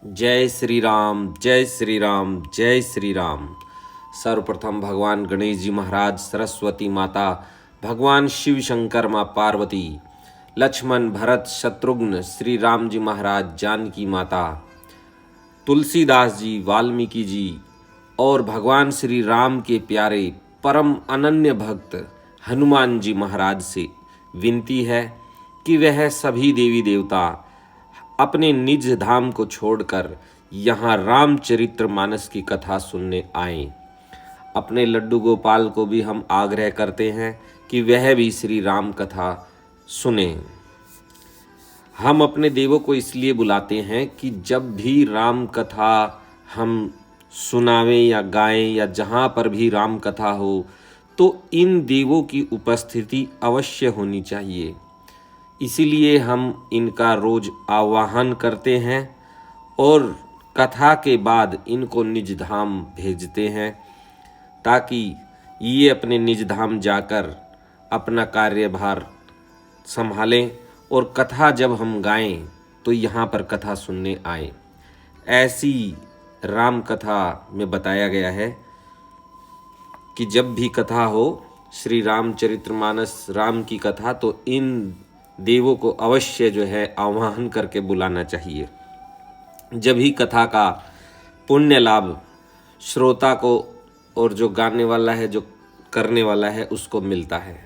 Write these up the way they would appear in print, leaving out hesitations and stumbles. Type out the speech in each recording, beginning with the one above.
जय श्री राम, जय श्री राम, जय श्री राम। सर्वप्रथम भगवान गणेश जी महाराज, सरस्वती माता, भगवान शिव शंकर, माँ पार्वती, लक्ष्मण, भरत, शत्रुघ्न, श्री राम जी महाराज, जानकी माता, तुलसीदास जी, वाल्मीकि जी और भगवान श्री राम के प्यारे परम अनन्य भक्त हनुमान जी महाराज से विनती है कि वह सभी देवी देवता अपने निज धाम को छोड़कर यहाँ रामचरितमानस की कथा सुनने आएं। अपने लड्डू गोपाल को भी हम आग्रह करते हैं कि वह भी श्री राम कथा सुने। हम अपने देवों को इसलिए बुलाते हैं कि जब भी राम कथा हम सुनावें या गाएं या जहाँ पर भी राम कथा हो तो इन देवों की उपस्थिति अवश्य होनी चाहिए। इसीलिए हम इनका रोज आवाहन करते हैं और कथा के बाद इनको निज धाम भेजते हैं ताकि ये अपने निज धाम जाकर अपना कार्यभार संभालें और कथा जब हम गाएं तो यहाँ पर कथा सुनने आएं। ऐसी राम कथा में बताया गया है कि जब भी कथा हो श्री रामचरितमानस राम की कथा तो इन देवों को अवश्य जो है आवाहन करके बुलाना चाहिए। जब ही कथा का पुण्य लाभ श्रोता को और जो गाने वाला है, जो करने वाला है, उसको मिलता है।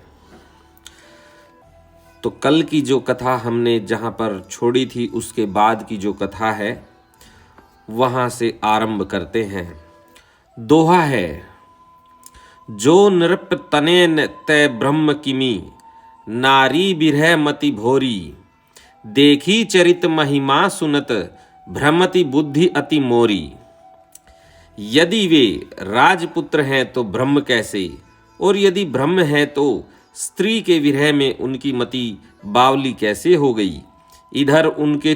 तो कल की जो कथा हमने जहाँ पर छोड़ी थी उसके बाद की जो कथा है वहाँ से आरंभ करते हैं। दोहा है, जो नृप तनेन तय ब्रह्म किमी, नारी बिरह मति भोरी, देखी चरित महिमा सुनत, भ्रमति बुद्धि अति मोरी। यदि वे राजपुत्र हैं तो ब्रह्म कैसे, और यदि ब्रह्म है तो स्त्री के विरह में उनकी मति बावली कैसे हो गई। इधर उनके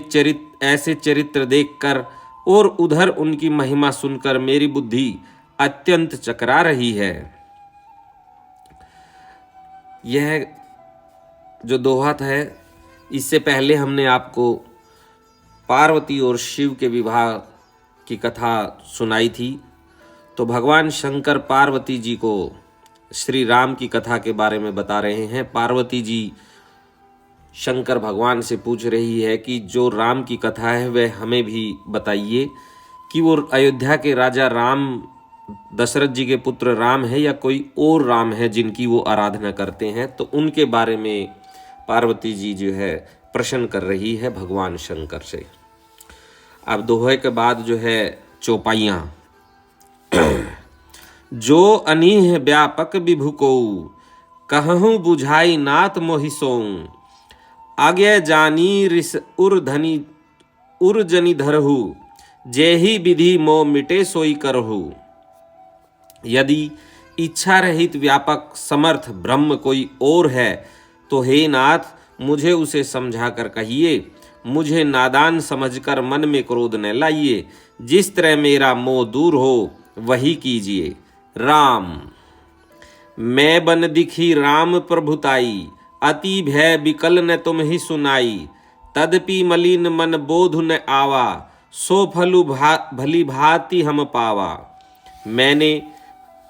ऐसे चरित्र देखकर और उधर उनकी महिमा सुनकर मेरी बुद्धि अत्यंत चकरा रही है। यह जो दोहा है, इससे पहले हमने आपको पार्वती और शिव के विवाह की कथा सुनाई थी। तो भगवान शंकर पार्वती जी को श्री राम की कथा के बारे में बता रहे हैं। पार्वती जी शंकर भगवान से पूछ रही है कि जो राम की कथा है वह हमें भी बताइए कि वो अयोध्या के राजा राम, दशरथ जी के पुत्र राम है या कोई और राम है जिनकी वो आराधना करते हैं। तो उनके बारे में पार्वती जी जो है प्रश्न कर रही है भगवान शंकर से। अब दोहे के बाद जो है चौपाइयाँ। जो अनीह व्यापक विभु को, कहूँ बुझाई नाथ मोहिसों, आगे जानी रिस उर्धनी उर्जनी धरहु, जेहि विधि मो मिटे सोई करहु। यदि इच्छा रहित व्यापक समर्थ ब्रह्म कोई और है तो हे नाथ मुझे उसे समझा कर कहिए, मुझे नादान समझकर मन में क्रोध न लाइए। जिस तरह मेरा मोह दूर हो वही कीजिए। राम मैं बन दिखी राम प्रभुताई, अति भय विकल न तुम ही सुनाई। तदपि मलिन मन बोध न आवा, सो फलु भली भांति हम पावा। मैंने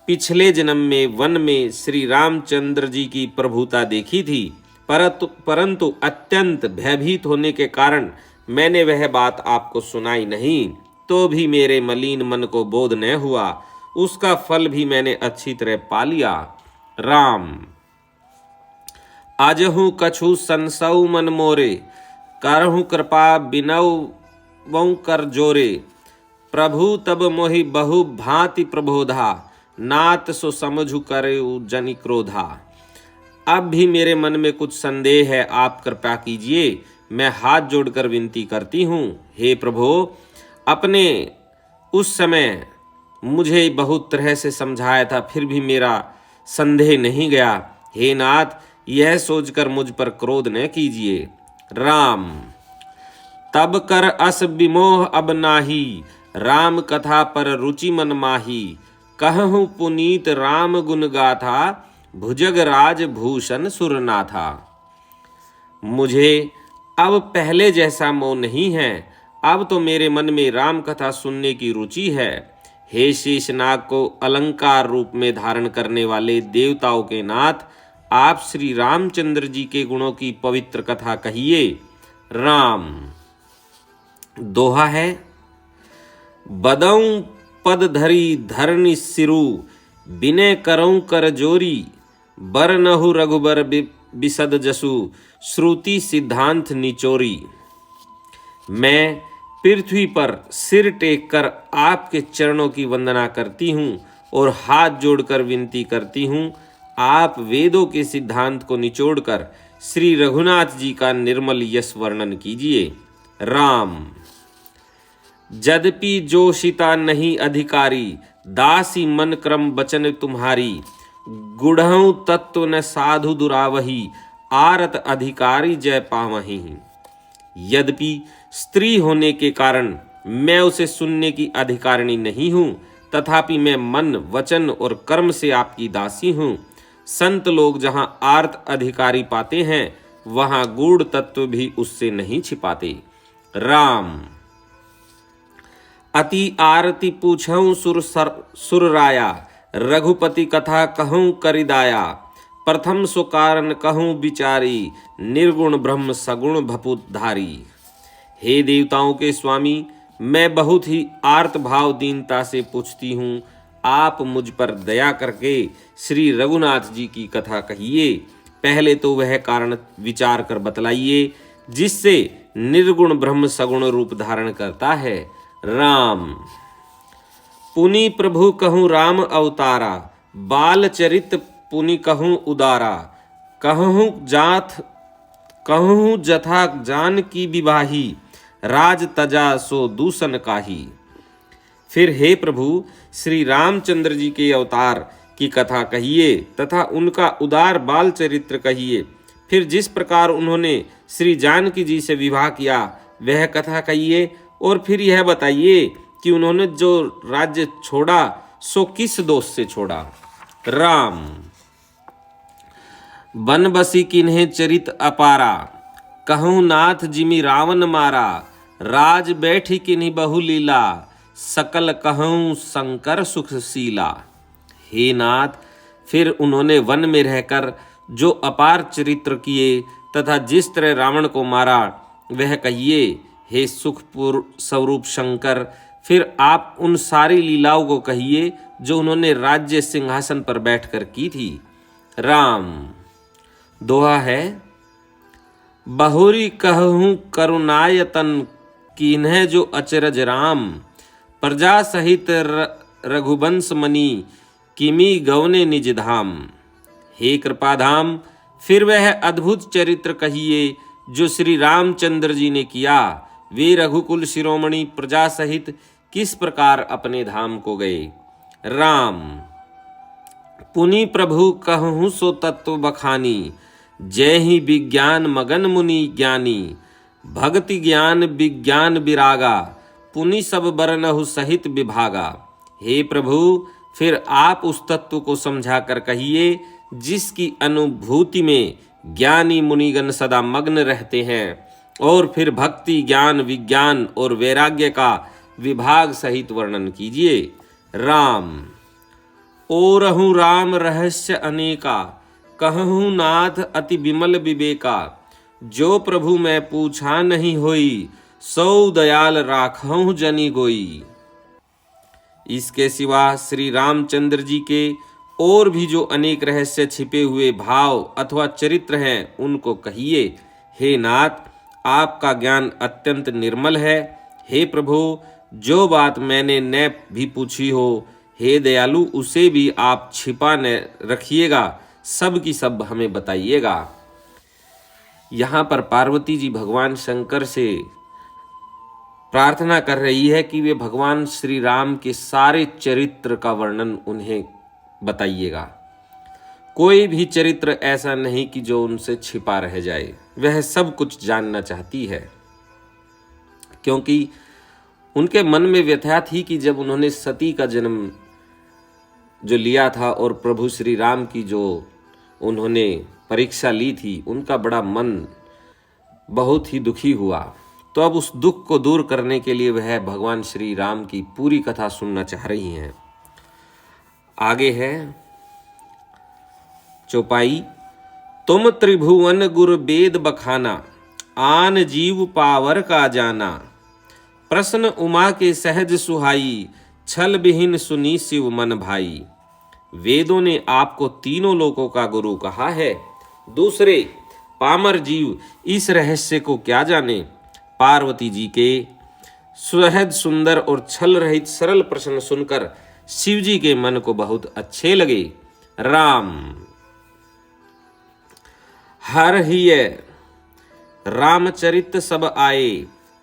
पिछले जन्म में वन में श्री रामचंद्र जी की प्रभुता देखी थी, परंतु अत्यंत भयभीत होने के कारण मैंने वह बात आपको सुनाई नहीं। तो भी मेरे मलिन मन को बोध न हुआ, उसका फल भी मैंने अच्छी तरह पा लिया। राम अजहु कछु संसौ मन मोरे, करहु कृपा बिनौ कर जोरे। प्रभु तब मोहि बहु भांति प्रबोधा, नात सो समझु करे जनि क्रोधा। अब भी मेरे मन में कुछ संदेह है, आप कृपा कीजिए। मैं हाथ जोड़कर विनती करती हूँ, हे प्रभु, अपने उस समय मुझे बहुत तरह से समझाया था, फिर भी मेरा संदेह नहीं गया। हे नाथ, यह सोचकर मुझ पर क्रोध न कीजिए। राम तब कर अस विमोह अब नाही, राम कथा पर रुचि मन माही। कहूँ पुनीत राम गुण गाथा, भुजग राज भूषण सुरनाथा। मुझे अब पहले जैसा मोह नहीं है, अब तो मेरे मन में राम कथा सुनने की रुचि है। हे शेषनाग को अलंकार रूप में धारण करने वाले देवताओं के नाथ, आप श्री रामचंद्र जी के गुणों की पवित्र कथा कहिए। राम। दोहा है, बदऊं पद धरी धरनी सिरु, बिने करऊं कर जोरी, बर नहु रघुबर बिसद जसु, श्रुति सिद्धांत निचोरी। मैं पृथ्वी पर सिर टेक कर आपके चरणों की वंदना करती हूँ और हाथ जोड़कर विनती करती हूँ, आप वेदों के सिद्धांत को निचोड़कर श्री रघुनाथ जी का निर्मल यश वर्णन कीजिए। राम। यद्यपि जोशिता नहीं अधिकारी, दासी मन क्रम बचन तुम्हारी, गुढ़हु तत्व न साधु दुरावही, आरत अधिकारी जय पावहीं। यद्यपि स्त्री होने के कारण मैं उसे सुनने की अधिकारिणी नहीं हूँ, तथापि मैं मन, वचन और कर्म से आपकी दासी हूँ। संत लोग जहाँ आर्त अधिकारी पाते हैं, वहाँ गूढ़ तत्व भी उससे नहीं छिपाते। राम। अति आरती पूछऊं सुर राया, रघुपति कथा कहूं करिदाया, प्रथम सो कारण कहूं विचारी, निर्गुण ब्रह्म सगुण भपुधारी। हे देवताओं के स्वामी, मैं बहुत ही आर्त भाव दीनता से पूछती हूँ, आप मुझ पर दया करके श्री रघुनाथ जी की कथा कहिए। पहले तो वह कारण विचार कर बतलाइए जिससे निर्गुण ब्रह्म सगुण रूप धारण करता है। राम। पुनि प्रभु कहूँ राम अवतारा, बाल चरित पुनि कहूँ उदारा, कहूँ जथा जान की विवाही, राज तजा सो दूषण काही। फिर हे प्रभु, श्री रामचंद्र जी के अवतार की कथा कहिए तथा उनका उदार बाल चरित्र कहिए। फिर जिस प्रकार उन्होंने श्री जानकी जी से विवाह किया वह कथा कहिए, और फिर यह बताइए कि उन्होंने जो राज्य छोड़ा सो किस दोष से छोड़ा। राम। बन बसी किन्हें चरित अपारा, कहूँ नाथ जिमि रावण मारा, राज बैठी किन्हीं बहुलीला, सकल कहूँ शंकर सुखशीला। हे नाथ, फिर उन्होंने वन में रहकर जो अपार चरित्र किए तथा जिस तरह रावण को मारा वह कहिए। हे सुखपुर स्वरूप शंकर, फिर आप उन सारी लीलाओं को कहिए जो उन्होंने राज्य सिंहासन पर बैठकर की थी। राम। दोहा है, बहुरी कहूँ करुणायतन, कीन्ह जो अचरज राम, प्रजा सहित रघुवंश मणि, किमी गवने निज धाम। हे कृपाधाम, फिर वह अद्भुत चरित्र कहिए जो श्री रामचंद्र जी ने किया। वे रघुकुल शिरोमणि प्रजा सहित किस प्रकार अपने धाम को गए। राम। पुनि प्रभु कहूँ सो तत्व बखानी, जय ही विज्ञान मगन मुनि ज्ञानी, भक्ति ज्ञान विज्ञान विरागा, पुनि सब बरनहु सहित विभागा। हे प्रभु, फिर आप उस तत्व को समझा कर कहिए जिसकी अनुभूति में ज्ञानी मुनिगण सदा मग्न रहते हैं, और फिर भक्ति ज्ञान विज्ञान और वैराग्य का विभाग सहित वर्णन कीजिए। राम। ओरहु राम रहस्य अनेका, कहूँ नाथ अति विमल विवेका, जो प्रभु मैं पूछा नहीं होई, सौ दयाल राखहु जनी गोई। इसके सिवा श्री रामचंद्र जी के और भी जो अनेक रहस्य छिपे हुए भाव अथवा चरित्र हैं उनको कहिए। हे नाथ, आपका ज्ञान अत्यंत निर्मल है। हे प्रभु, जो बात मैंने न भी पूछी हो, हे दयालु, उसे भी आप छिपा न रखिएगा, सब की सब हमें बताइएगा। यहाँ पर पार्वती जी भगवान शंकर से प्रार्थना कर रही है कि वे भगवान श्री राम के सारे चरित्र का वर्णन उन्हें बताइएगा। कोई भी चरित्र ऐसा नहीं कि जो उनसे छिपा रह जाए, वह सब कुछ जानना चाहती है, क्योंकि उनके मन में व्यथा थी कि जब उन्होंने सती का जन्म जो लिया था और प्रभु श्री राम की जो उन्होंने परीक्षा ली थी, उनका बड़ा मन बहुत ही दुखी हुआ तो अब उस दुख को दूर करने के लिए वह भगवान श्री राम की पूरी कथा सुनना चाह रही हैं। आगे है चौपाई। तुम त्रिभुवन गुर वेद बखाना, आन जीव पावर का जाना। प्रश्न उमा के सहज सुहाई, छल विहीन सुनी शिव मन भाई। वेदों ने आपको तीनों लोकों का गुरु कहा है, दूसरे पामर जीव इस रहस्य को क्या जाने। पार्वती जी के सहज सुंदर और छल रहित सरल प्रश्न सुनकर शिव जी के मन को बहुत अच्छे लगे। राम हर हिय रामचरित सब आए,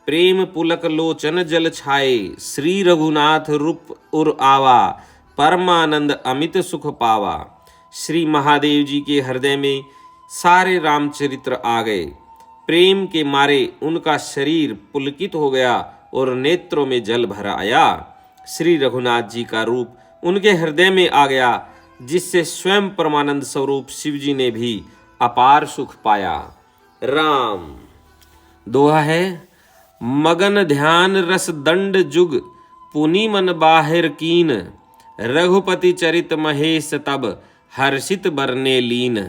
प्रेम पुलक लोचन जल छाए। श्री रघुनाथ रूप उर आवा, परमानंद अमित सुख पावा। श्री महादेव जी के हृदय में सारे रामचरित्र आ गए। प्रेम के मारे उनका शरीर पुलकित हो गया और नेत्रों में जल भर आया। श्री रघुनाथ जी का रूप उनके हृदय में आ गया, जिससे स्वयं परमानंद स्वरूप शिव जी ने भी अपार सुख पाया। राम दोहा है। मगन ध्यान रस दंड जुग, पुनि मन बाहिर कीन। रघुपति चरित महेश तब, हर्षित बरने लीन।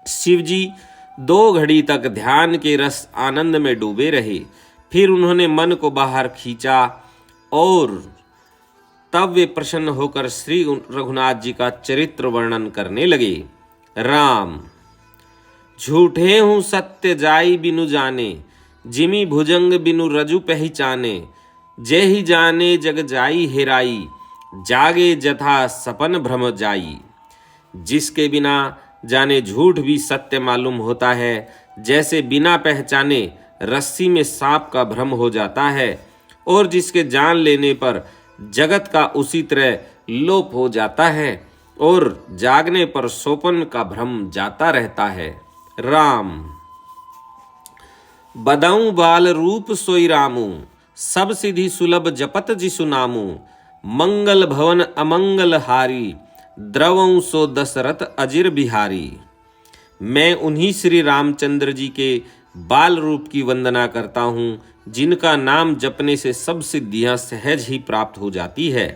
शिव जी 2 घड़ी तक ध्यान के रस आनंद में डूबे रहे। फिर उन्होंने मन को बाहर खींचा और तब वे प्रसन्न होकर श्री रघुनाथ जी का चरित्र वर्णन करने लगे। राम झूठे हूँ सत्य जाई बिनु जाने, जिमी भुजंग बिनु रजु पहचाने। जय ही जाने जग जाई हेराई, जागे जथा सपन भ्रम जाई। जिसके बिना जाने झूठ भी सत्य मालूम होता है, जैसे बिना पहचाने रस्सी में सांप का भ्रम हो जाता है, और जिसके जान लेने पर जगत का उसी तरह लोप हो जाता है, और जागने पर सोपन का भ्रम जाता रहता है। राम बदऊ बाल रूप सोई रामू, सब सिद्धि सुलभ जपत जिसु नामू। मंगल भवन अमंगल हारी, द्रवऊ सो दशरथ अजिर बिहारी। मैं उन्हीं श्री रामचंद्र जी के बाल रूप की वंदना करता हूँ, जिनका नाम जपने से सब सिद्धियां सहज ही प्राप्त हो जाती है।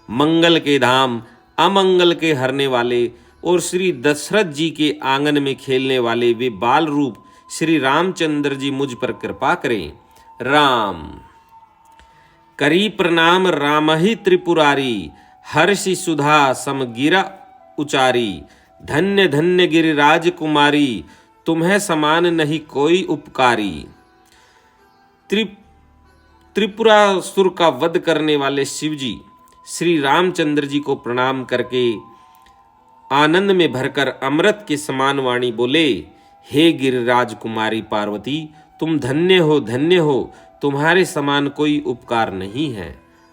मंगल के धाम, अमंगल के हरने वाले और श्री दशरथ जी के आंगन में खेलने वाले वे बाल रूप श्री रामचंद्र जी मुझ पर कृपा करें। राम करी प्रणाम राम ही त्रिपुरारी, हर्षि सुधा समगिरा उचारी। धन्य धन्य गिरिराज कुमारी, तुम्हें समान नहीं कोई उपकारी। त्रिपुरासुर का वध करने वाले शिव जी श्री रामचंद्र जी को प्रणाम करके आनंद में भरकर अमृत के समान वाणी बोले, हे गिरिराज कुमारी पार्वती, तुम धन्य हो, तुम्हारे समान कोई उपकार नहीं है।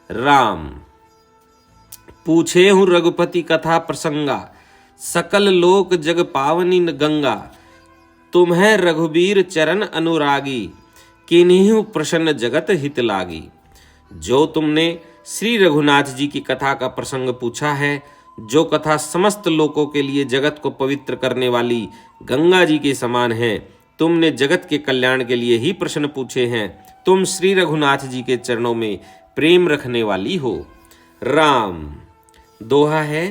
राम पूछे हूँ रघुपति कथा प्रसंगा, सकल लोक जग पावनी गंगा। तुम्हें रघुबीर चरण अनुरागी, किन्हीं प्रसन्न जगत हित लागी। जो तुमने श्री रघुनाथ जी की कथा का प्रसंग पूछा है, जो कथा समस्त लोकों के लिए जगत को पवित्र करने वाली गंगा जी के समान है, तुमने जगत के कल्याण के लिए ही प्रश्न पूछे हैं। तुम श्री रघुनाथ जी के चरणों में प्रेम रखने वाली हो। राम दोहा है।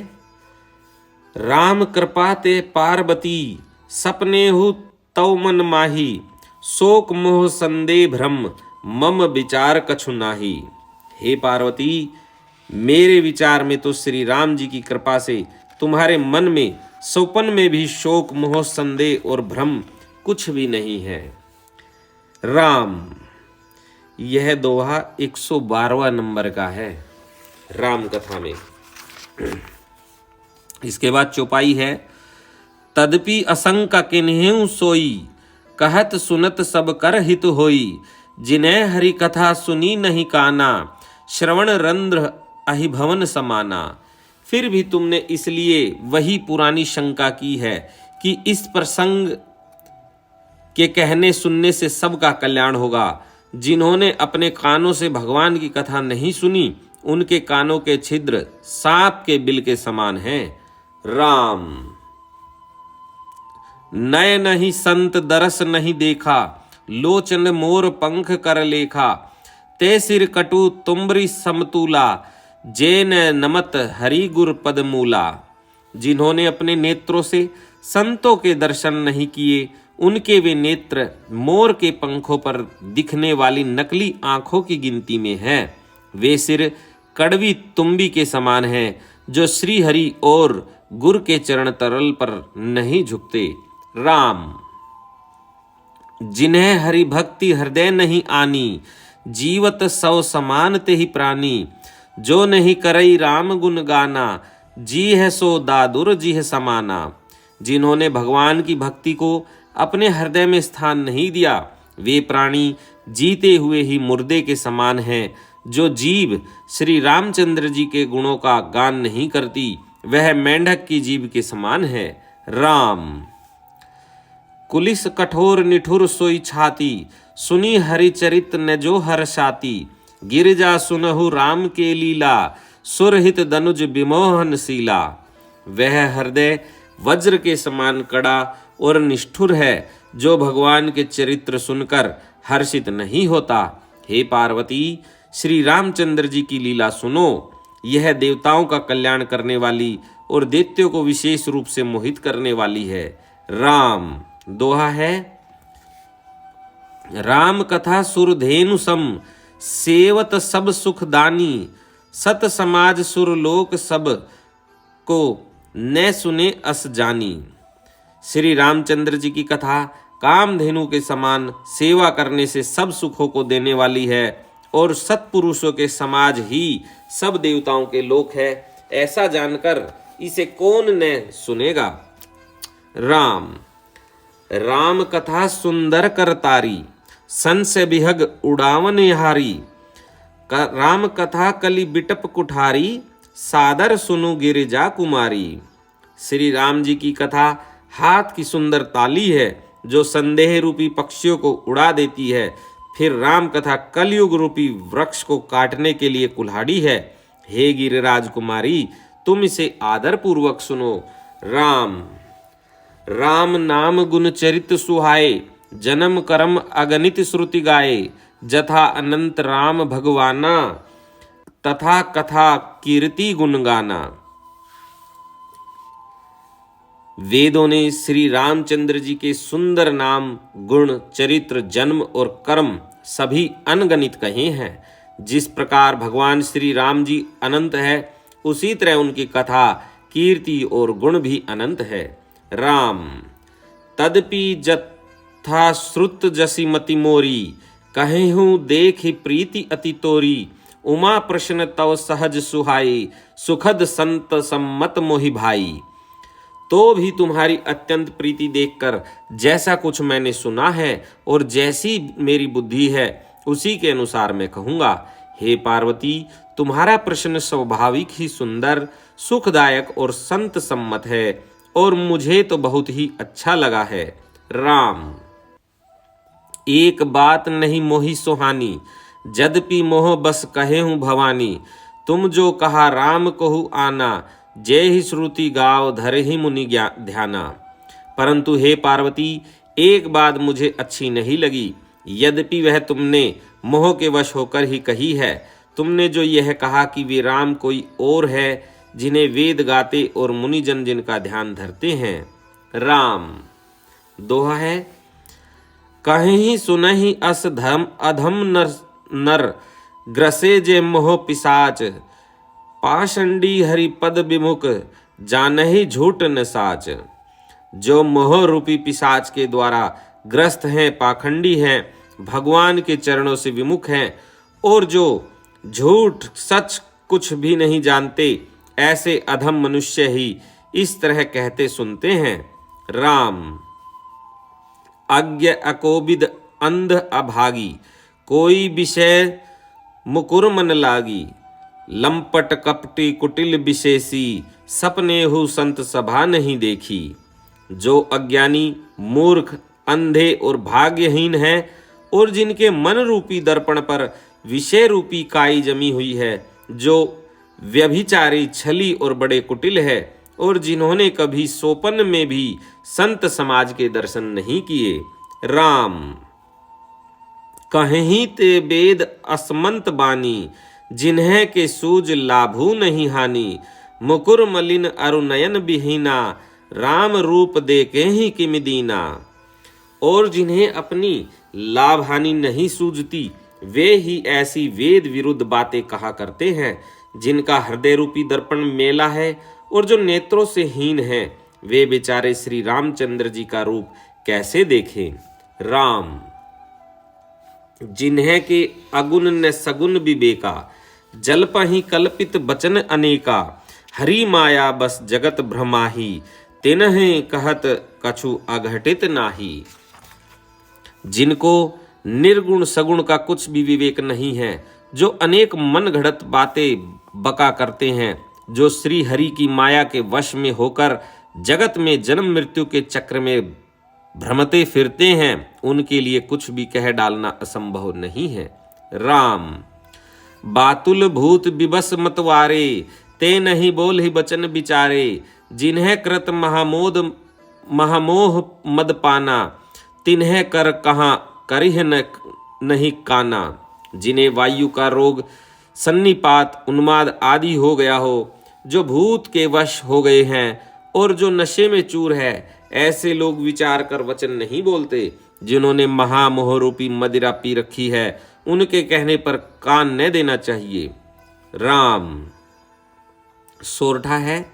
राम कृपा ते पार्वती, सपने हु तव मन माही। शोक मोह संदेह भ्रम, मम विचार कछु नाही। हे पार्वती, मेरे विचार में तो श्री राम जी की कृपा से तुम्हारे मन में सौपन में भी शोक मोह संदेह और भ्रम कुछ भी नहीं है। राम यह दोहा 112वां नंबर का है राम कथा में। इसके बाद चौपाई है। तदपि असंका किन्हें सोई, कहत सुनत सब कर हित होई। जिन्हें हरि कथा सुनी नहीं काना, श्रवण रंध्र अहिभवन समाना। फिर भी तुमने इसलिए वही पुरानी शंका की है कि इस प्रसंग के कहने सुनने से सबका कल्याण होगा। जिन्होंने अपने कानों से भगवान की कथा नहीं सुनी, उनके कानों के छिद्र सांप के बिल के समान हैं। राम नय नहीं संत दरस नहीं देखा, लोचन मोर पंख कर लेखा, ते सिर कटु तुम्बरी समतूला, जैन नमत हरि गुर पद मूला। जिन्होंने अपने नेत्रों से संतों के दर्शन नहीं किए, उनके वे नेत्र मोर के पंखों पर दिखने वाली नकली आंखों की गिनती में हैं। वे सिर कड़वी तुम्बी के समान हैं, जो श्री हरि और गुर के चरण तरल पर नहीं झुकते। राम। जिन्हें हरि भक्ति हृदय नहीं आनी, जीवत सौ समान ते ही प्राणी। जो नहीं करई राम गुण गाना, जी है सो दादुर जी है समाना। जिन्होंने भगवान की भक्ति को अपने हृदय में स्थान नहीं दिया, वे प्राणी जीते हुए ही मुर्दे के समान हैं। जो जीव श्री रामचंद्र जी के गुणों का गान नहीं करती, वह मेंढक की जीभ के समान है। राम। कुलिस कठोर निठुर सोई छाती, सुनी हरिचरित न जो हर्षाती। गिरिजा सुनहु राम के लीला, सुरहित दनुज विमोहन शीला। वह हृदय वज्र के समान कड़ा और निष्ठुर है, जो भगवान के चरित्र सुनकर हर्षित नहीं होता। हे पार्वती, श्री रामचंद्र जी की लीला सुनो। यह देवताओं का कल्याण करने वाली और दैत्यों को विशेष रूप से मोहित करने वाली है। राम। दोहा है, राम कथा सुरधेनु सम, सेवत सब सुख दानी। सत समाज सुरलोक सब, को न सुने अस जानी। श्री रामचंद्र जी की कथा कामधेनु के समान सेवा करने से सब सुखों को देने वाली है, और सत्पुरुषों के समाज ही सब देवताओं के लोक है। ऐसा जानकर इसे कौन न सुनेगा। राम। राम कथा सुंदर करतारी, सन से बिहग उड़ावन हारी। राम कथा कली बिटप कुठारी, सादर सुनु गिरिजा कुमारी। श्री राम जी की कथा हाथ की सुंदर ताली है, जो संदेह रूपी पक्षियों को उड़ा देती है। फिर राम कथा कलयुग रूपी वृक्ष को काटने के लिए कुल्हाड़ी है। हे गिरिराज कुमारी, तुम इसे आदर पूर्वक सुनो। राम। राम नाम गुण चरित सुहाए, जन्म कर्म अगणित श्रुति गाए। जथा अनंत राम भगवाना, तथा कथा कीर्ति गुण गाना। वेदों ने श्री रामचंद्र जी के सुंदर नाम, गुण, चरित्र, जन्म और कर्म सभी अनगणित कहे हैं। जिस प्रकार भगवान श्री राम जी अनंत है, उसी तरह उनकी कथा, कीर्ति और गुण भी अनंत है। राम। तदपि जथा श्रुत जसी मति मोरी, कहेहूँ देखि प्रीति अति तोरी। उमा प्रश्न तव सहज सुहाई, सुखद संत सम्मत मोहि भाई। तो भी तुम्हारी अत्यंत प्रीति देखकर जैसा कुछ मैंने सुना है और जैसी मेरी बुद्धि है, उसी के अनुसार मैं कहूँगा। हे पार्वती, तुम्हारा प्रश्न स्वाभाविक ही सुंदर, सुखदायक और संत सम्मत है, और मुझे तो बहुत ही अच्छा लगा है। राम। एक बात नहीं मोहि सुहानी, जदपि मोह बस कहे हूँ भवानी। तुम जो कहा राम कहु आना, जय ही श्रुति गाव धरे ही मुनि ध्याना। परंतु हे पार्वती, एक बात मुझे अच्छी नहीं लगी, यद्यपि वह तुमने मोह के वश होकर ही कही है। तुमने जो यह कहा कि वे राम कोई और है, जिन्हें वेद गाते और मुनिजन जिनका ध्यान धरते हैं। राम। दोहा है, कहीं सुनहि अस धम अधम नर, ग्रसे जे मोह पिसाच। पाषंडी हरि पद विमुख, जानहि झूठ न साच। जो मोह रूपी पिशाच के द्वारा ग्रस्त हैं, पाखंडी हैं, भगवान के चरणों से विमुख हैं, और जो झूठ सच कुछ भी नहीं जानते, ऐसे अधम मनुष्य ही इस तरह कहते सुनते हैं। राम। अज्ञ अकोबिद अंध अभागी, कोई विषय मुकुर मन लागी। लंपट कपटी कुटिल विशेषी, सपने हु संत सभा नहीं देखी। जो अज्ञानी, मूर्ख, अंधे और भाग्यहीन हैं, और जिनके मन रूपी दर्पण पर विषय रूपी काई जमी हुई है, जो व्यभिचारी, छली और बड़े कुटिल है, और जिन्होंने कभी सोपन में भी संत समाज के दर्शन नहीं किए। राम। कहीं ते वेद असमंत बानी, जिन्हें के सूझ लाभू नहीं हानि। मुकुर मलिन अरुनयन बिहीना, राम रूप देखे ही किम दीना। और जिन्हें अपनी लाभ हानि नहीं सूझती, वे ही ऐसी वेद विरुद्ध बातें कहा करते हैं। जिनका हृदय रूपी दर्पण मेला है और जो नेत्रों से हीन है, वे बेचारे श्री रामचंद्र जी का रूप कैसे देखें। राम जिन्हें के अगुन न सगुन विवेका, जलपहि कल्पित बचन अनेका। हरि माया बस जगत भ्रमाही, तिन्हें कहत कछु अघटित नाही। जिनको निर्गुण सगुण का कुछ भी विवेक नहीं है, जो अनेक मन घड़त बातें बका करते हैं, जो श्री हरि की माया के वश में होकर जगत में जन्म मृत्यु के चक्र में भ्रमते फिरते हैं, उनके लिए कुछ भी कह डालना असंभव नहीं है। राम बातुल भूत विबस मतवारे, ते नहीं बोल ही बचन बिचारे। जिन्हें कृत महामोह मद पाना, तिन्हें कर कहाँ करिह नहीं काना। जिन्हें वायु का रोग सन्निपात उन्माद आदि हो गया हो, जो भूत के वश हो गए हैं और जो नशे में चूर है, ऐसे लोग विचार कर वचन नहीं बोलते। जिन्होंने महामोह रूपी मदिरा पी रखी है, उनके कहने पर कान न देना चाहिए। राम सोरठा है,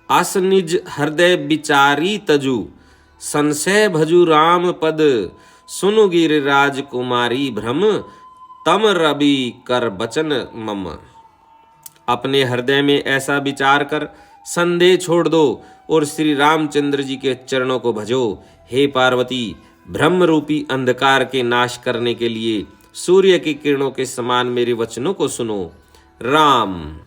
अस निज हृदय विचारी तजु, संशय भजु राम पद। सुनु गिरिराज कुमारी भ्रम, तम रवि कर बचन मम। अपने हृदय में ऐसा विचार कर संदेह छोड़ दो और श्री रामचंद्र जी के चरणों को भजो। हे पार्वती, ब्रह्म रूपी अंधकार के नाश करने के लिए सूर्य की किरणों के समान मेरे वचनों को सुनो। राम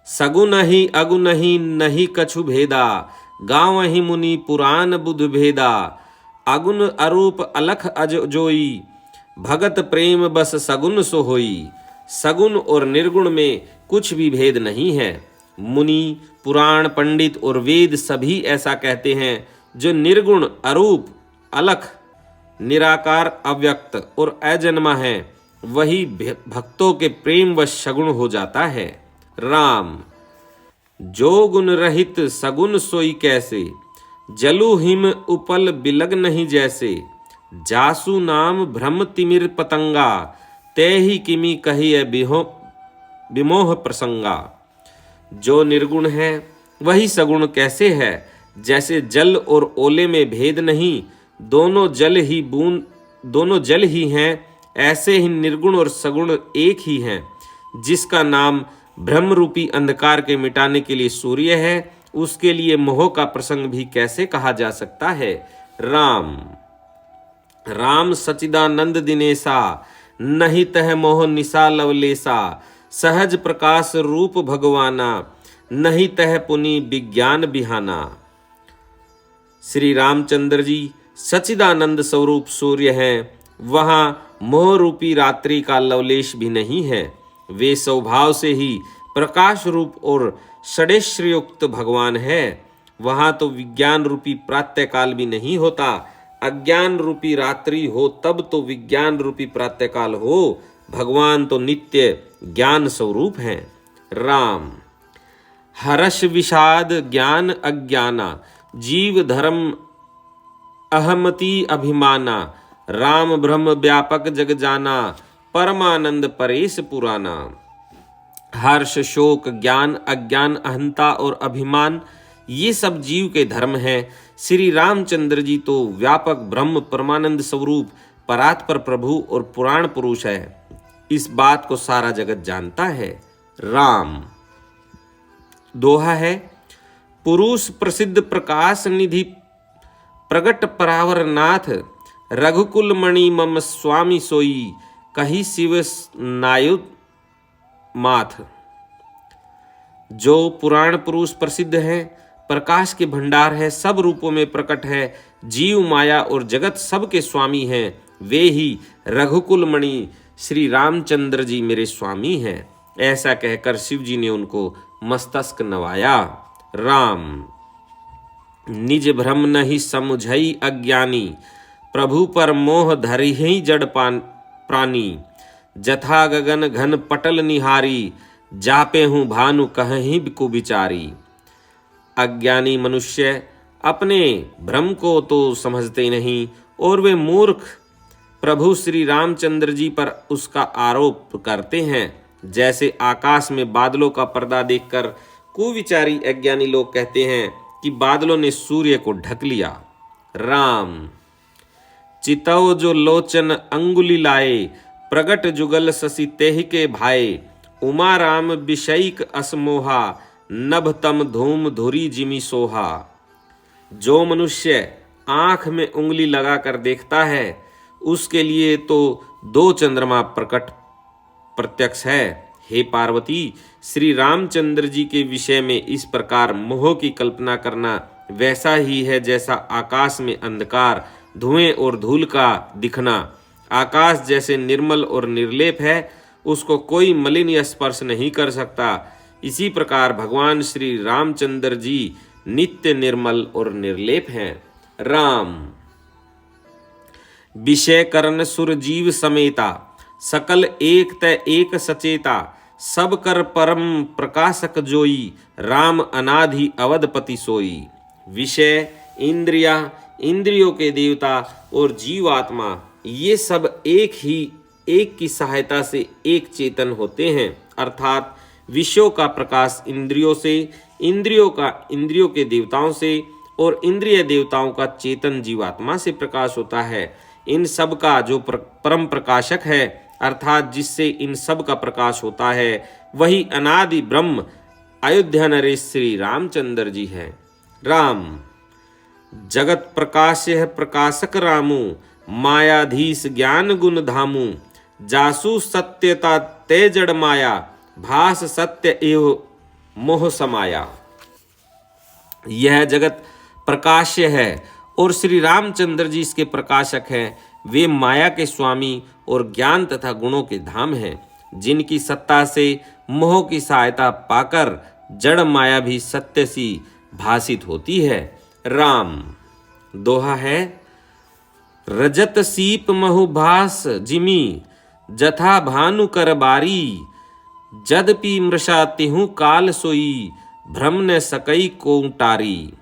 सगुन ही अगुन ही नहीं कछु भेदा, गाँव ही मुनि पुराण बुध भेदा। अगुन अरूप अलख अज जोई, भगत प्रेम बस सगुन सो होई। सगुन और निर्गुण में कुछ भी भेद नहीं है। मुनि पुराण पंडित और वेद सभी ऐसा कहते हैं। जो निर्गुण अरूप अलख निराकार अव्यक्त और अजन्मा है, वही भक्तों के प्रेम व सगुण हो जाता है। राम जो गुण रहित सगुन सोई कैसे, जलु हिम उपल बिलग नहीं जैसे। जासु नाम भ्रम तिमिर पतंगा, ते ही किमी कहिए विमोह प्रसंगा। जो निर्गुण है वही सगुण कैसे है, जैसे जल और ओले में भेद नहीं, दोनों जल ही हैं। ऐसे ही निर्गुण और सगुण एक ही हैं। जिसका नाम ब्रह्म रूपी अंधकार के मिटाने के लिए सूर्य है, उसके लिए मोह का प्रसंग भी कैसे कहा जा सकता है। राम सचिदानंद दिनेसा, नहीं तह मोह निशा लवलेसा। सहज प्रकाश रूप भगवाना, नहीं तह पुनि विज्ञान बिहाना। श्री रामचंद्र जी सचिदानंद स्वरूप सूर्य हैं। वहाँ मोह रूपी रात्रि का लवलेश भी नहीं है। वे स्वभाव से ही प्रकाश रूप और षडेश्वरयुक्त भगवान है। वहाँ तो विज्ञान रूपी प्रातःकाल भी नहीं होता। अज्ञान रूपी रात्रि हो तब तो विज्ञान रूपी प्रातःकाल हो। भगवान तो नित्य ज्ञान स्वरूप हैं। राम हर्ष विषाद ज्ञान अज्ञाना, जीव धर्म अहमति अभिमाना। राम ब्रह्म व्यापक जग जाना, परमानंद परेश पुराना। हर्ष शोक ज्ञान अज्ञान अहंता और अभिमान, ये सब जीव के धर्म हैं। श्री रामचंद्र जी तो व्यापक ब्रह्म परमानंद स्वरूप परात्पर प्रभु और पुराण पुरुष है। इस बात को सारा जगत जानता है। राम दोहा है, पुरुष प्रसिद्ध प्रकाश निधि प्रगट परावर नाथ। रघुकुल मणि मम स्वामी सोई, कही शिव नायुध माथ। जो पुराण पुरुष प्रसिद्ध है, प्रकाश के भंडार है, सब रूपों में प्रकट है, जीव माया और जगत सब के स्वामी हैं, वे ही रघुकुल मणि श्री रामचंद्र जी मेरे स्वामी हैं। ऐसा कहकर शिव जी ने उनको मस्तक नवाया। राम निज भ्रम नहीं समुझई अज्ञानी, प्रभु पर मोह धरि ही जड़ प्राणी। जथा गगन घन पटल निहारी, जापे हूँ भानु कहीं को बिचारी। अज्ञानी मनुष्य अपने भ्रम को तो समझते नहीं और वे मूर्ख प्रभु श्री रामचंद्र जी पर उसका आरोप करते हैं। जैसे आकाश में बादलों का पर्दा देखकर कुविचारी अज्ञानी लोग कहते हैं कि बादलों ने सूर्य को ढक लिया। राम चितौ जो लोचन अंगुली लाए, प्रगट जुगल शशि तेहि के भाए। उमा राम विषयिक असमोहा, नभ तम धूम धुरी जिमि सोहा। जो मनुष्य आंख में उंगली लगाकर देखता है उसके लिए तो दो चंद्रमा प्रकट प्रत्यक्ष है। हे पार्वती, श्री रामचंद्र जी के विषय में इस प्रकार मोह की कल्पना करना वैसा ही है जैसा आकाश में अंधकार, धुएं और धूल का दिखना। आकाश जैसे निर्मल और निर्लेप है, उसको कोई मलिन या स्पर्श नहीं कर सकता। इसी प्रकार भगवान श्री रामचंद्र जी नित्य निर्मल और निर्लेप हैं। राम विषय करण सुर जीव समेता, सकल एक तय एक सचेता। सब कर परम प्रकाशक जोई, राम अनाधि अवधपति सोई। विषय, इंद्रिया, इंद्रियों के देवता और जीवात्मा ये सब एक की सहायता से एक चेतन होते हैं। अर्थात विषयों का प्रकाश इंद्रियों से, इंद्रियों का इंद्रियों के देवताओं से और इंद्रिय देवताओं का चेतन जीवात्मा से प्रकाश होता है। इन सब का जो परम प्रकाशक है अर्थात जिससे इन सब का प्रकाश होता है वही अनादि ब्रह्म अयोध्या नरेश श्री रामचंद्र जी है। राम जगत प्रकाश्य प्रकाशक रामू, मायाधीश ज्ञान गुण धामू। जासु सत्यता ते जड़ माया, भास सत्य एव मोह समाया। यह जगत प्रकाश्य है और श्री रामचंद्र जी इसके प्रकाशक हैं। वे माया के स्वामी और ज्ञान तथा गुणों के धाम हैं, जिनकी सत्ता से मोह की सहायता पाकर जड़ माया भी सत्य सी भासित होती है। राम दोहा है, रजत सीप महुभास जिमी, जथा भानु कर बारी। जदपि मृषा तिहु काल सोई, भ्रम न सकई को टारी।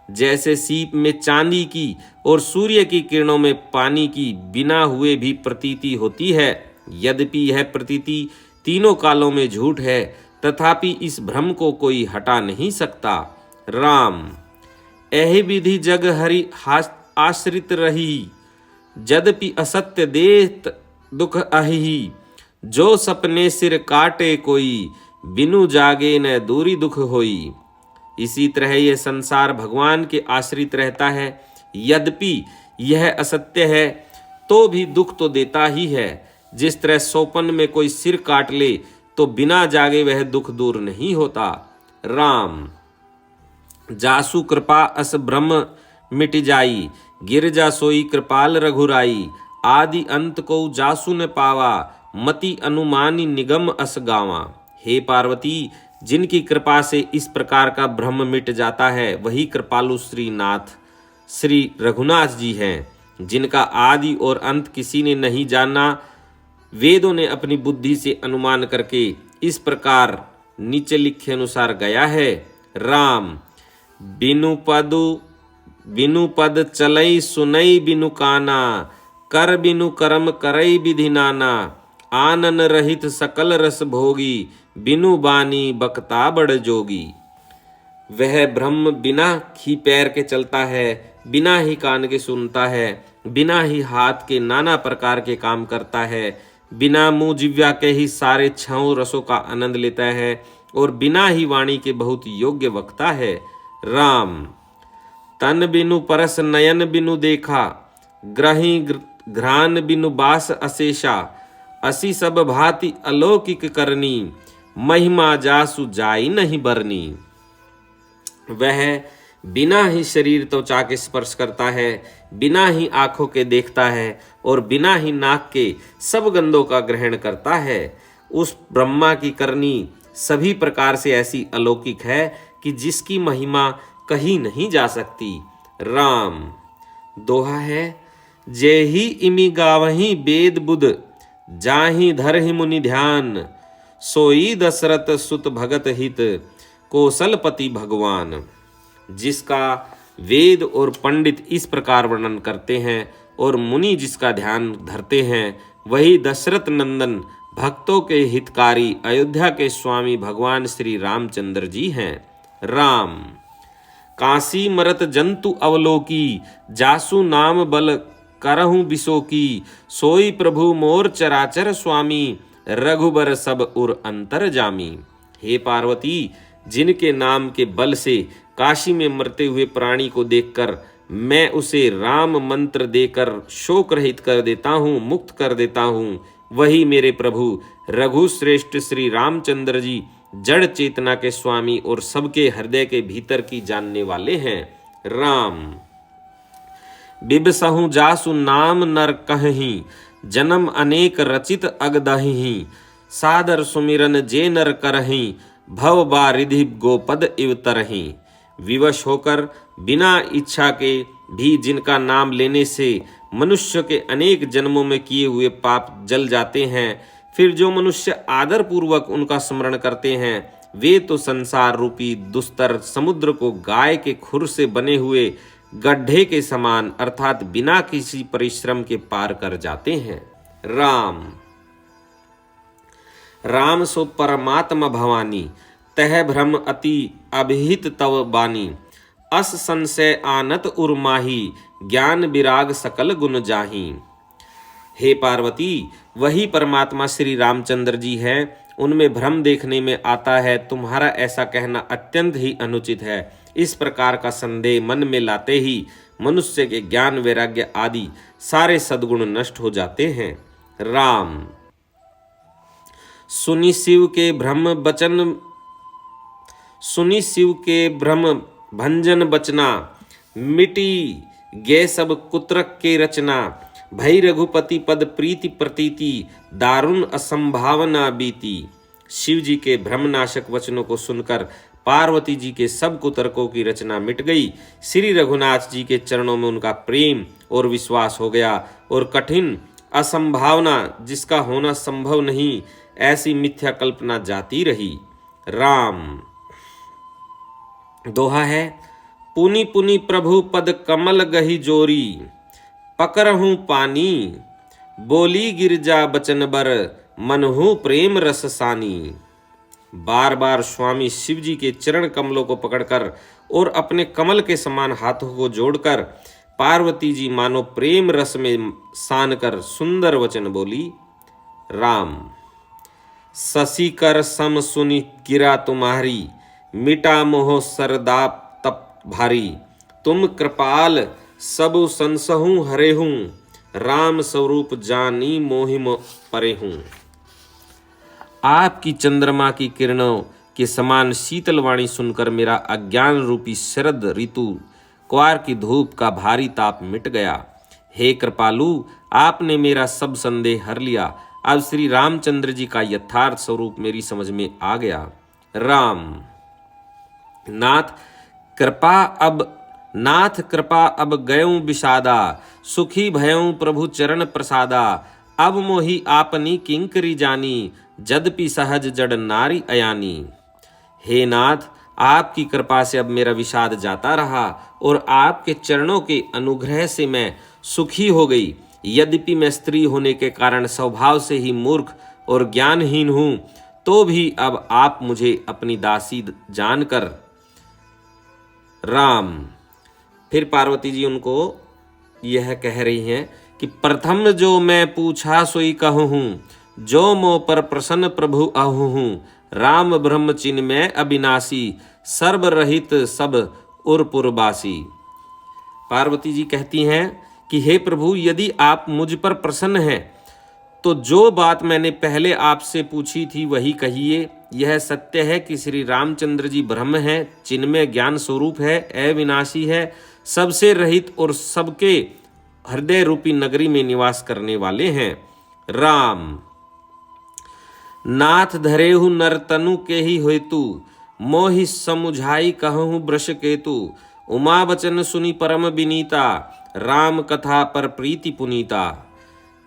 जैसे सीप में चांदी की और सूर्य की किरणों में पानी की बिना हुए भी प्रतीति होती है, यद्यपि यह प्रतीति तीनों कालों में झूठ है, तथापि इस भ्रम को कोई हटा नहीं सकता। राम एहि विधि जग हरि आश्रित रही, यद्यपि असत्य देत दुख अहि। जो सपने सिर काटे कोई, बिनु जागे न दूरी दुख होई। इसी तरह यह संसार भगवान के आश्रित रहता है, यद्यपि यह असत्य है तो भी दुख तो देता ही है। जिस तरह सोपन में कोई सिर काट ले तो बिना जागे वह दुख दूर नहीं होता। राम जासु कृपा अस ब्रह्म मिट जाई, गिरजा सोई कृपाल रघुराई। आदि अंत को जासु न पावा, मति अनुमानी निगम अस गावा। हे पार्वती, जिनकी कृपा से इस प्रकार का भ्रम मिट जाता है वही कृपालु श्रीनाथ श्री रघुनाथ जी हैं, जिनका आदि और अंत किसी ने नहीं जाना। वेदों ने अपनी बुद्धि से अनुमान करके इस प्रकार नीचे लिखे अनुसार गया है। राम बिनु पद चलई सुनई बिनु काना, कर बिनु कर्म करई विधि नाना। आनन रहित सकल रस भोगी, बिनु बानी बकता बड़ जोगी। वह ब्रह्म बिना ही पैर के चलता है, बिना ही कान के सुनता है, बिना ही हाथ के नाना प्रकार के काम करता है, बिना मुंह जिव्या के ही सारे छहों रसों का आनंद लेता है और बिना ही वाणी के बहुत योग्य वक्ता है। राम तन बिनु परस नयन बिनु देखा, ग्रही घ्राण बिनु बास अशेषा। असी सब भांति अलौकिक करनी, महिमा जासु जाई नहीं बरनी। वह बिना ही शरीर त्वचा के स्पर्श करता है, बिना ही आंखों के देखता है और बिना ही नाक के सब गंधों का ग्रहण करता है। उस ब्रह्मा की करनी सभी प्रकार से ऐसी अलौकिक है कि जिसकी महिमा कहीं नहीं जा सकती। राम दोहा है, जेहि इमि गावहि वेद बुध, जाहि धरहि मुनि ध्यान, सोई दशरथ सुत भगत हित, कौशलपति भगवान। जिसका वेद और पंडित इस प्रकार वर्णन करते हैं और मुनि जिसका ध्यान धरते हैं, वही दशरथ नंदन भक्तों के हितकारी अयोध्या के स्वामी भगवान श्री रामचंद्र जी हैं। राम काशी मरत जंतु अवलोकी, जासु नाम बल करहु बिसोकी, सोई प्रभु मोर चराचर स्वामी, रघुबर सब उर अंतर जामी। हे पार्वती, जिनके नाम के बल से काशी में मरते हुए प्राणी को देखकर मैं उसे राम मंत्र देकर शोक रहित कर देता हूँ, मुक्त कर देता हूँ, वही मेरे प्रभु रघु श्रेष्ठ श्री रामचंद्र जी जड़ चेतना के स्वामी और सबके हृदय के भीतर की जानने वाले हैं। राम बिबसहु जासु नाम नर कहहीं, जन्म अनेक रचित अगदहीं, सादर सुमिरन जे नर करहीं, भव बारिधि गोपद इव तरहीं। विवश होकर बिना इच्छा के भी जिनका नाम लेने से मनुष्य के अनेक जन्मों में किए हुए पाप जल जाते हैं, फिर जो मनुष्य आदर पूर्वक उनका स्मरण करते हैं, वे तो संसार रूपी दुस्तर समुद्र को गाय के खुर से बने हुए गड्ढे के समान अर्थात बिना किसी परिश्रम के पार कर जाते हैं। राम सो परमात्मा भवानी, तह भ्रम अति अभिहित तव बानी, अस संशय आनत उर्माही, ज्ञान विराग सकल गुण जाही। हे पार्वती, वही परमात्मा श्री रामचंद्र जी हैं, उनमें भ्रम देखने में आता है, तुम्हारा ऐसा कहना अत्यंत ही अनुचित है। इस प्रकार का संदेह मन में लाते ही मनुष्य के ज्ञान वैराग्य आदि सारे सद्गुण नष्ट हो जाते हैं। राम सुनि शिव के भ्रम भंजन बचना, मिटी गे सब कुत्रक के रचना, भई रघुपति पद प्रीति प्रतीति, दारुण असंभावना बीती। शिव जी के भ्रमनाशक वचनों को सुनकर पार्वती जी के सब कुतर्कों की रचना मिट गई। श्री रघुनाथ जी के चरणों में उनका प्रेम और विश्वास हो गया और कठिन असंभावना जिसका होना संभव नहीं ऐसी मिथ्या कल्पना जाती रही। राम दोहा है, पुनि पुनि प्रभु पद कमल गही जोरी, पकरहूं पानी, बोली गिरजा बचन बर, मनहु प्रेम रस सानी। बार बार स्वामी शिव जी के चरण कमलों को पकड़कर और अपने कमल के समान हाथों को जोड़कर पार्वती जी मानो प्रेम रस में सान कर सुंदर वचन बोली। राम शशि कर सम सुनि गिरा तुम्हारी, मिटा मोह सरदाप तप भारी, तुम कृपाल सबु संसहु हरे हूँ, राम स्वरूप जानी मोहि परे हूँ। आपकी चंद्रमा की किरणों के समान शीतल वाणी सुनकर मेरा अज्ञान रूपी शरद ऋतु क्वार की धूप का भारी ताप मिट गया। हे कृपालु, आपने मेरा सब संदेह हर लिया। अब श्री रामचंद्र जी का यथार्थ स्वरूप मेरी समझ में आ गया। राम नाथ कृपा अब गयों विषादा, सुखी भयों प्रभु चरण प्रसादा, अब मोहि आपनी किंकरी जानी, जदपि सहज जड़ नारी अयानी। हे नाथ, आपकी कृपा से अब मेरा विषाद जाता रहा और आपके चरणों के अनुग्रह से मैं सुखी हो गई। यद्यपि मैं स्त्री होने के कारण स्वभाव से ही मूर्ख और ज्ञानहीन हूँ, तो भी अब आप मुझे अपनी दासी जानकर। राम फिर पार्वती जी उनको यह कह रही हैं कि प्रथम जो मैं पूछा सोई कहूँ हूँ, जो मोह पर प्रसन्न प्रभु आहू हूँ, राम ब्रह्म चिन्ह में अविनाशी, सर्व रहित सब उरपुरबासी। पार्वती जी कहती हैं कि हे प्रभु, यदि आप मुझ पर प्रसन्न हैं तो जो बात मैंने पहले आपसे पूछी थी वही कहिए। यह सत्य है कि श्री रामचंद्र जी ब्रह्म हैं, चिन्मय ज्ञान स्वरूप है, अविनाशी है, सबसे रहित और सबके हृदय रूपी नगरी में निवास करने वाले हैं। राम नाथ धरेहु नर तनु के ही हेतु, मोहि समुझाई कहूँ वृष केतु, उमा वचन सुनी परम विनीता, राम कथा पर प्रीति पुनीता।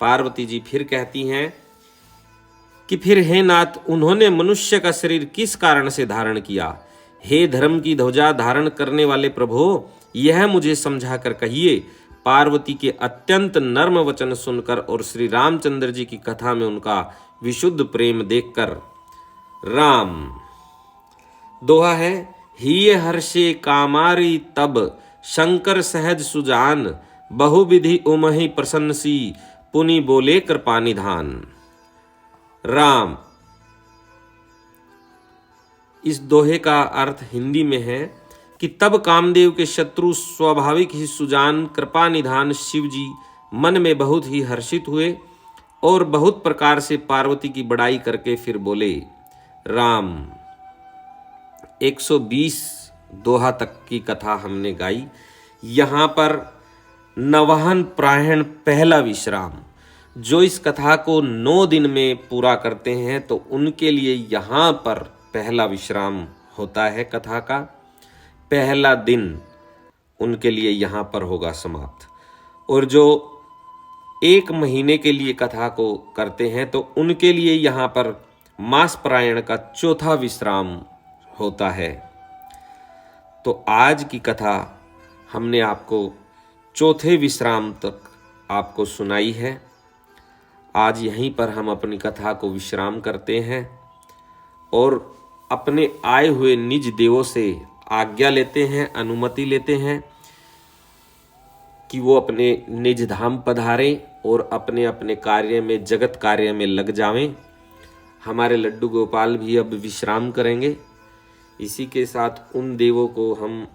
पार्वती जी फिर कहती हैं कि फिर हे नाथ, उन्होंने मनुष्य का शरीर किस कारण से धारण किया? हे धर्म की ध्वजा धारण करने वाले प्रभो, यह मुझे समझा कर कहिए। पार्वती के अत्यंत नर्म वचन सुनकर और श्री रामचंद्र जी की कथा में उनका विशुद्ध प्रेम देखकर राम, दोहा है, हिय हर्षे कामारी तब शंकर सहज सुजान, बहुविधि उमहि प्रसन्न सी, पुनि बोले कृपा निधान। राम, इस दोहे का अर्थ हिंदी में है कि तब कामदेव के शत्रु स्वाभाविक ही सुजान कृपा निधान शिव जी मन में बहुत ही हर्षित हुए और बहुत प्रकार से पार्वती की बड़ाई करके फिर बोले। राम, 120 दोहा तक की कथा हमने गाई। यहाँ पर नवहन प्रायण पहला विश्राम, जो इस कथा को 9 दिन में पूरा करते हैं तो उनके लिए यहाँ पर पहला विश्राम होता है। कथा का पहला दिन उनके लिए यहाँ पर होगा समाप्त। और जो 1 महीने के लिए कथा को करते हैं तो उनके लिए यहाँ पर मास प्रायण का चौथा विश्राम होता है। तो आज की कथा हमने आपको चौथे विश्राम तक आपको सुनाई है। आज यहीं पर हम अपनी कथा को विश्राम करते हैं और अपने आए हुए निज देवों से आज्ञा लेते हैं, अनुमति लेते हैं कि वो अपने निज धाम पधारें और अपने अपने कार्य में, जगत कार्य में लग जावें। हमारे लड्डू गोपाल भी अब विश्राम करेंगे। इसी के साथ उन देवों को हम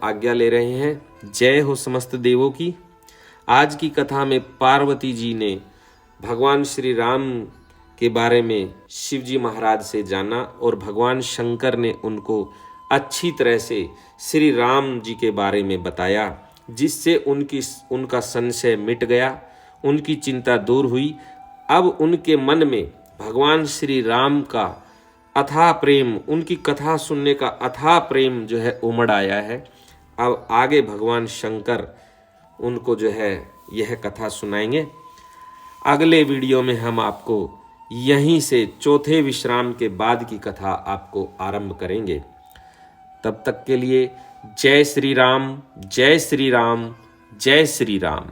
आज्ञा ले रहे हैं। जय हो समस्त देवों की। आज की कथा में पार्वती जी ने भगवान श्री राम के बारे में शिव जी महाराज से जाना और भगवान शंकर ने उनको अच्छी तरह से श्री राम जी के बारे में बताया, जिससे उनका संशय मिट गया, उनकी चिंता दूर हुई। अब उनके मन में भगवान श्री राम का अथाह प्रेम, उनकी कथा सुनने का अथाह प्रेम जो है उमड़ आया है। अब आगे भगवान शंकर उनको जो है यह कथा सुनाएंगे। अगले वीडियो में हम आपको यहीं से चौथे विश्राम के बाद की कथा आपको आरंभ करेंगे। तब तक के लिए जय श्री राम, जय श्री राम, जय श्री राम।